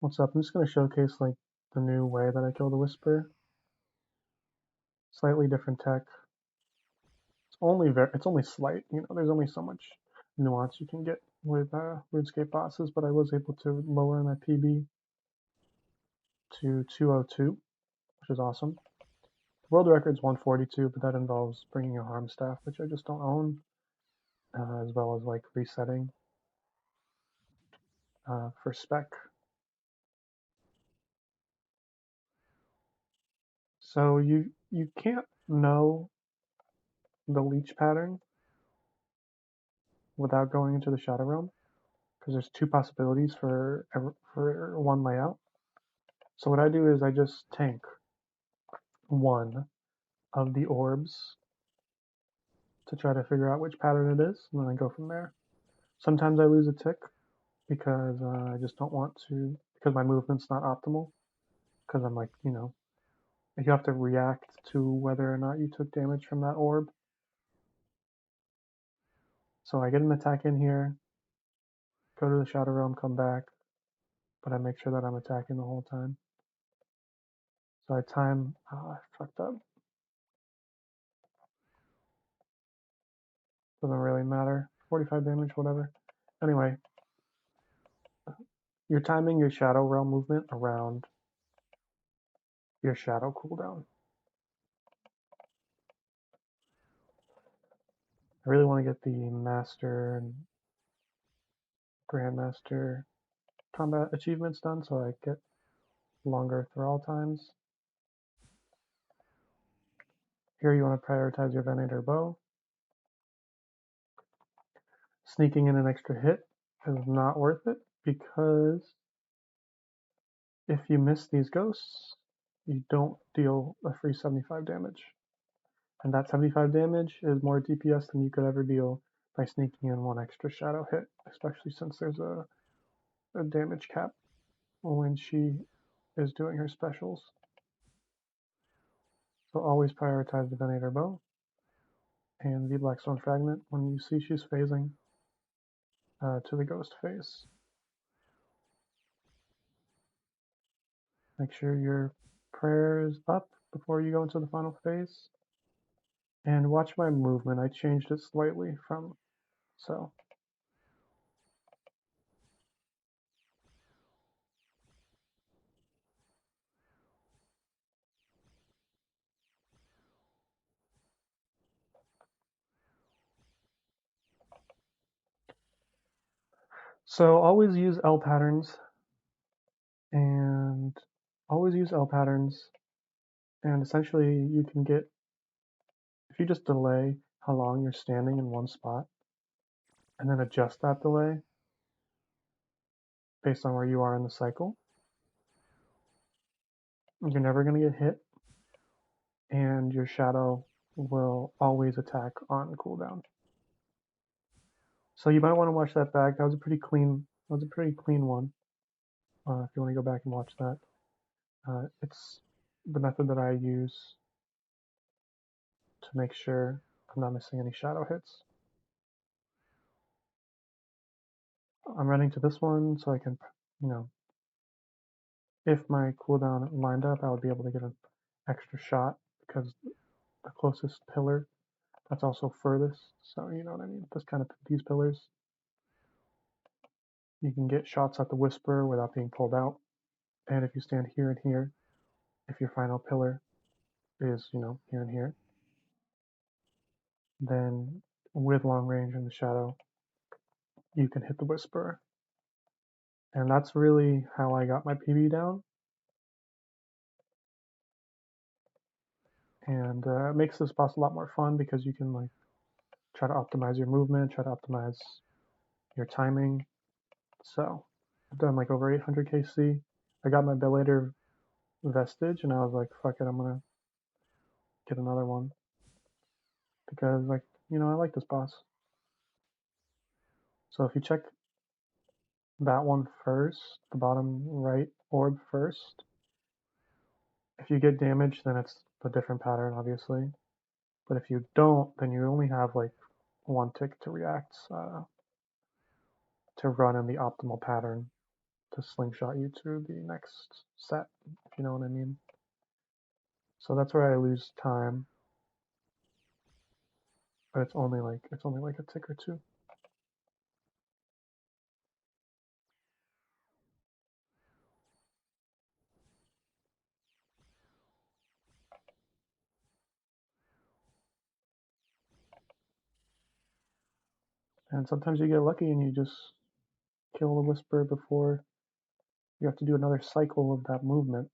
What's up? I'm just going to showcase like the new way that I kill the Whisper. Slightly different tech. It's only slight. You know, there's only so much nuance you can get with RuneScape bosses, but I was able to lower my PB to 202, which is awesome. The world record's 142, but that involves bringing a harm staff, which I just don't own, as well as like resetting for spec. So you can't know the leech pattern without going into the Shadow Realm, because there's two possibilities for one layout. So what I do is I just tank one of the orbs to try to figure out which pattern it is, and then I go from there. Sometimes I lose a tick because I just don't want to, because my movement's not optimal, because I'm like, you know, you have to react to whether or not you took damage from that orb. So I get an attack in here, go to the Shadow Realm, come back, but I make sure that I'm attacking the whole time. So I time, I fucked up. Doesn't really matter. 45 damage, whatever. Anyway, you're timing your Shadow Realm movement around your Shadow cooldown. I really want to get the Master and Grandmaster combat achievements done so I get longer thrall times. Here you want to prioritize your Venator bow. Sneaking in an extra hit is not worth it because if you miss these ghosts, you don't deal a free 75 damage. And that 75 damage is more DPS than you could ever deal by sneaking in one extra shadow hit, especially since there's a damage cap when she is doing her specials. So always prioritize the Venator bow and the Blackstone fragment when you see she's phasing to the ghost phase. Make sure your prayer is up before you go into the final phase. And watch my movement. I changed it slightly from so. So always use L patterns and essentially you can get, if you just delay how long you're standing in one spot and then adjust that delay based on where you are in the cycle, you're never going to get hit and your shadow will always attack on cooldown. So you might want to watch that back. That was a pretty clean one. If you want to go back and watch that. It's the method that I use to make sure I'm not missing any shadow hits. I'm running to this one so I can, you know, if my cooldown lined up, I would be able to get an extra shot because the closest pillar, that's also furthest. So you know what I mean? These pillars, you can get shots at the Whisper without being pulled out. And if you stand here and here, if your final pillar is, you know, here and here, then with long range in the shadow, you can hit the Whisper. And that's really how I got my PB down. And it makes this boss a lot more fun because you can like try to optimize your movement, try to optimize your timing. So I've done like over 800 KC. I got my Bellator vestige and I was like, fuck it, I'm gonna get another one because like, you know, I like this boss. So if you check that one first, the bottom right orb first, if you get damage, then it's a different pattern, obviously. But if you don't, then you only have like one tick to react to run in the optimal pattern to slingshot you to the next set, if you know what I mean. So that's where I lose time. But it's only like a tick or two. And sometimes you get lucky and you just kill the whisper before you have to do another cycle of that movement.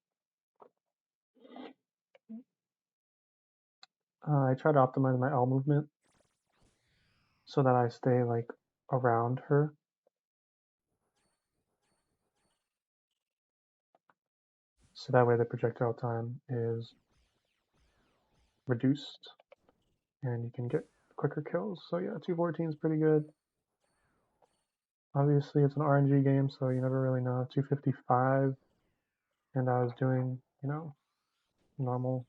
I try to optimize my L movement so that I stay like around her. So that way the projectile time is reduced and you can get quicker kills. So yeah, 214 is pretty good. Obviously it's an RNG game, so you never really know. 255, and I was doing, normal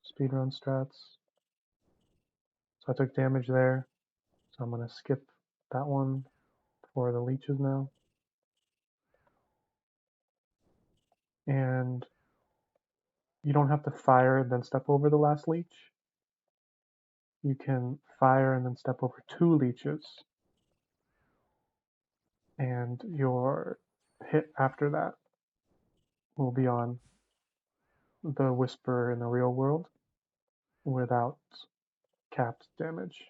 speedrun strats. So I took damage there. So I'm gonna skip that one for the leeches now. And you don't have to fire and then step over the last leech. You can fire and then step over 2 leeches. And your hit after that will be on the whisper in the real world without capped damage.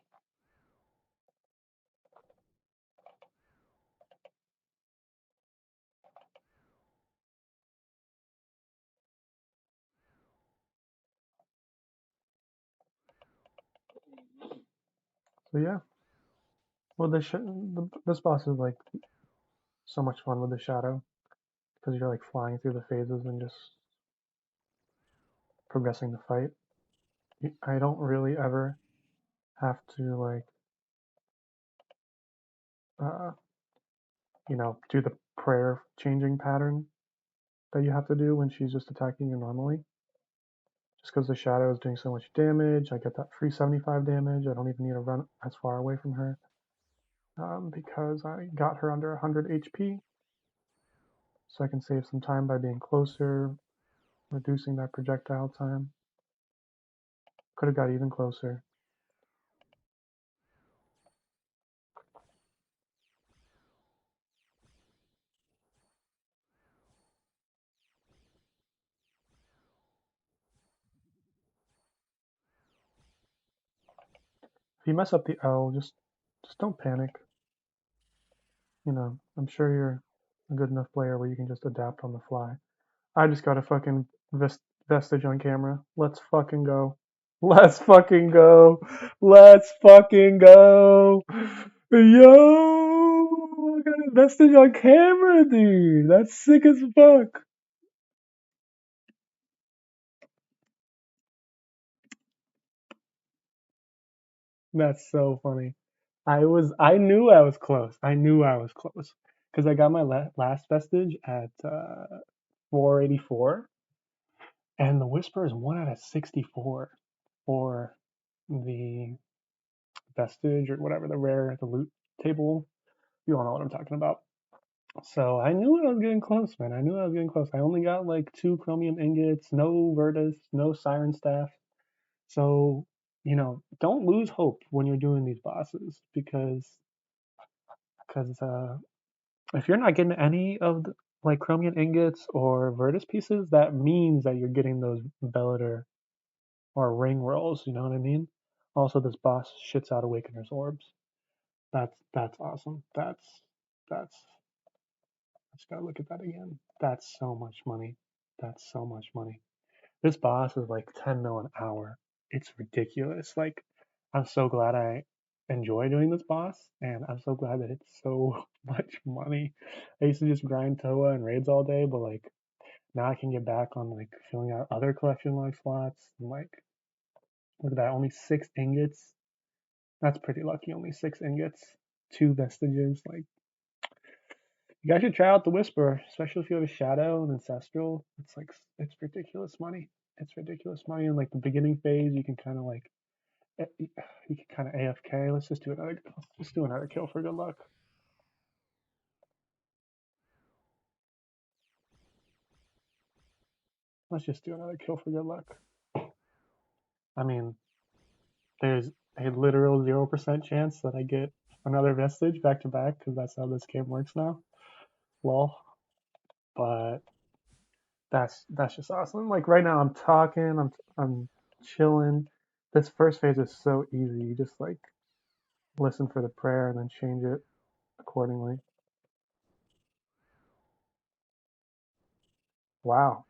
So yeah, well, this boss is like so much fun with the shadow because you're like flying through the phases and just progressing the fight. I don't really ever have to like uh, do the prayer changing pattern that you have to do when she's just attacking you normally. Just because the shadow is doing so much damage, I get that free 75 damage. I don't even need to run as far away from her because I got her under 100 HP. So I can save some time by being closer, reducing that projectile time. Could have got even closer. If you mess up the L, just don't panic. I'm sure you're a good enough player where you can just adapt on the fly. I just got a fucking vestige on camera. Let's fucking go. Let's fucking go. Let's fucking go. Yo, I got a vestige on camera, dude. That's sick as fuck. That's so funny. I knew I was close. I knew I was close because I got my last vestige at 484, and the whisper is 1 out of 64 for the vestige or whatever, the loot table. You all know what I'm talking about. So I knew I was getting close, man. I knew I was getting close. I only got like 2 chromium ingots, no vertus, no siren staff. So, don't lose hope when you're doing these bosses because if you're not getting any of the, like chromium ingots or vertus pieces, that means that you're getting those Bellator or ring rolls. You know what I mean? Also, this boss shits out Awakener's orbs. That's awesome. That's I just gotta look at that again. That's so much money. That's so much money. This boss is like 10 mil an hour. It's ridiculous. Like, I'm so glad I enjoy doing this boss, and I'm so glad that it's so much money. I used to just grind Toa and raids all day, but like now I can get back on like filling out other collection log slots. And like, look at that, only 6 ingots. That's pretty lucky. Only 6 ingots, 2 vestiges. Like, you guys should try out the Whisper, especially if you have a Shadow and Ancestral. It's ridiculous money. It's ridiculous money in like the beginning phase. You can kind of like you can kind of AFK. Let's do another kill for good luck. Let's just do another kill for good luck. I mean, there's a literal 0% chance that I get another vestige back to back because that's how this game works now. Lol. But that's just awesome. Like right now, I'm talking, I'm chilling. This first phase is so easy. You just like listen for the prayer and then change it accordingly. Wow.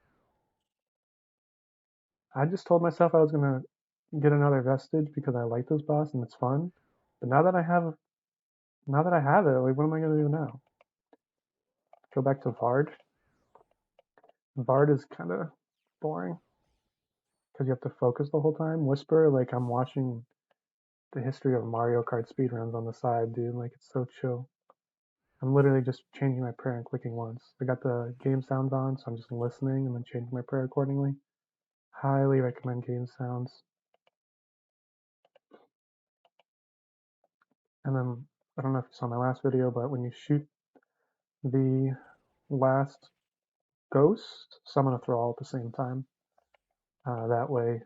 I just told myself I was gonna get another vestige because I like this boss and it's fun. But now that I have it, like what am I gonna do now? Go back to Vard? Vard is kind of boring because you have to focus the whole time. Whisper, like I'm watching the history of Mario Kart speedruns on the side, dude. Like it's so chill. I'm literally just changing my prayer and clicking once. I got the game sounds on, so I'm just listening and then changing my prayer accordingly. Highly recommend game sounds. And then I don't know if you saw my last video, but when you shoot the last ghost, summon a thrall at the same time. That way,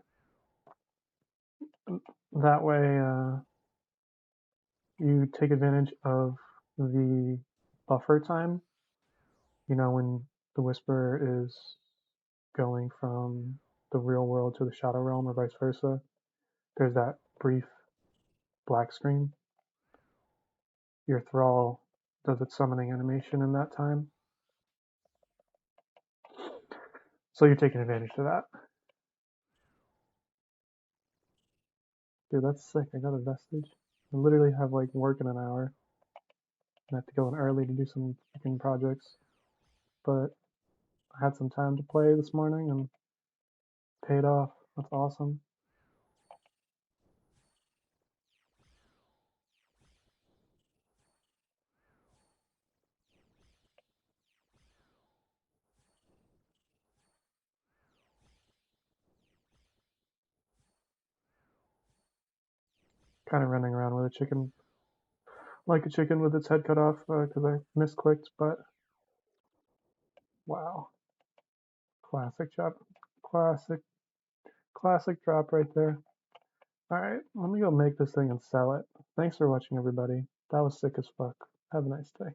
that way, you take advantage of the buffer time. You know, when the Whisperer is going from the real world to the Shadow Realm or vice versa, there's that brief black screen. Your Thrall does its summoning animation in that time. So you're taking advantage of that. Dude, that's sick. I got a vestige. I literally have like work in an hour. I have to go in early to do some freaking projects. But I had some time to play this morning and paid off. That's awesome. Kind of running around with a chicken, like a chicken with its head cut off because I misclicked, but wow. Classic drop. Classic, classic drop right there. All right, let me go make this thing and sell it. Thanks for watching, everybody. That was sick as fuck. Have a nice day.